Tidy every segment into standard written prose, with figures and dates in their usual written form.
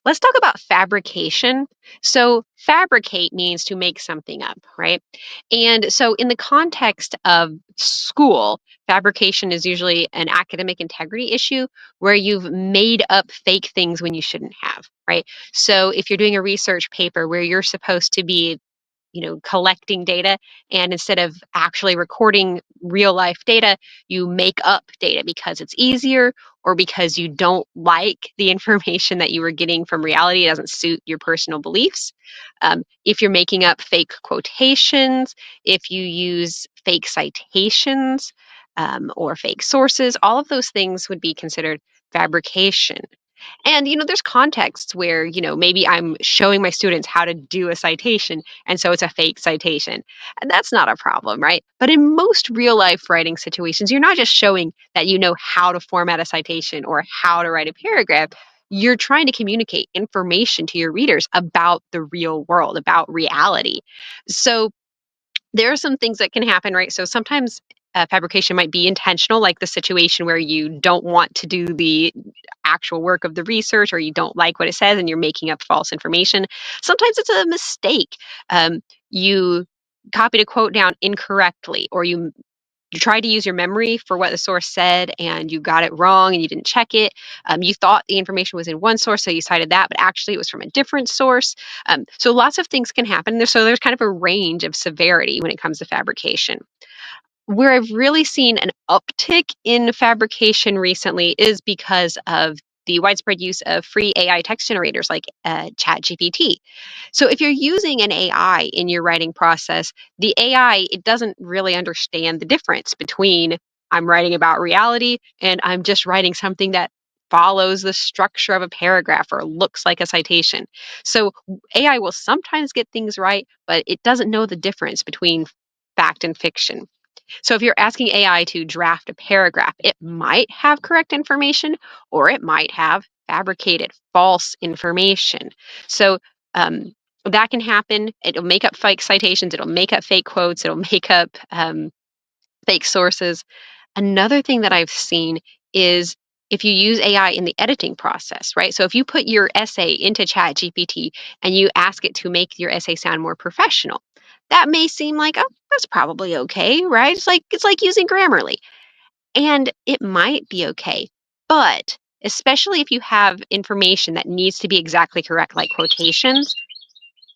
Let's talk about fabrication. So, fabricate means to make something up, right? And so, in the context of school, fabrication is usually an academic integrity issue where you've made up fake things when you shouldn't have, right? So, if you're doing a research paper where you're supposed to be collecting data, and instead of actually recording real life data, you make up data because it's easier or because you don't like the information that you were getting from reality. It doesn't suit your personal beliefs. If you're making up fake quotations, if you use fake citations, or fake sources, all of those things would be considered fabrication. And, there's contexts where, maybe I'm showing my students how to do a citation, and so it's a fake citation. And that's not a problem, right? But in most real life writing situations, you're not just showing that you know how to format a citation or how to write a paragraph. You're trying to communicate information to your readers about the real world, about reality. So there are some things that can happen, right? So sometimes fabrication might be intentional, like the situation where you don't want to do the actual work of the research or you don't like what it says and you're making up false information. Sometimes it's a mistake. You copied a quote down incorrectly, or you tried to use your memory for what the source said and you got it wrong and you didn't check it. You thought the information was in one source, so you cited that, but actually it was from a different source. So lots of things can happen. So there's kind of a range of severity when it comes to fabrication. Where I've really seen an uptick in fabrication recently is because of the widespread use of free AI text generators like ChatGPT. So if you're using an AI in your writing process, the AI, it doesn't really understand the difference between I'm writing about reality and I'm just writing something that follows the structure of a paragraph or looks like a citation. So AI will sometimes get things right, but it doesn't know the difference between fact and fiction. So if you're asking AI to draft a paragraph, it might have correct information or it might have fabricated false information. So um, that can happen. It'll make up fake citations, it'll make up fake quotes, it'll make up fake sources. Another thing that I've seen is if you use AI in the editing process, right? So if you put your essay into ChatGPT and you ask it to make your essay sound more professional, that may seem like, oh, that's probably okay, right? It's like using Grammarly. And it might be okay. But especially if you have information that needs to be exactly correct, like quotations,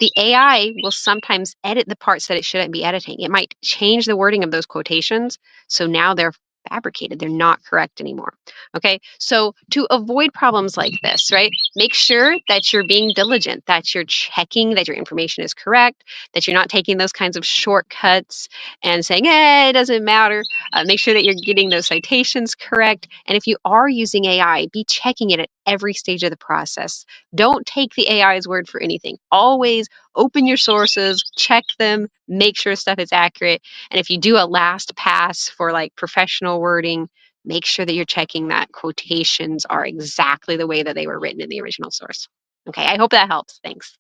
the AI will sometimes edit the parts that it shouldn't be editing. It might change the wording of those quotations. So now they're fabricated. They're not correct anymore. Okay. So to avoid problems like this, right, make sure that you're being diligent, that you're checking that your information is correct, that you're not taking those kinds of shortcuts and saying, it doesn't matter. Make sure that you're getting those citations correct. And if you are using AI, be checking it at every stage of the process. Don't take the AI's word for anything. Always open your sources, check them, make sure stuff is accurate. And if you do a last pass for like professional wording, make sure that you're checking that quotations are exactly the way that they were written in the original source. Okay, I hope that helps. Thanks.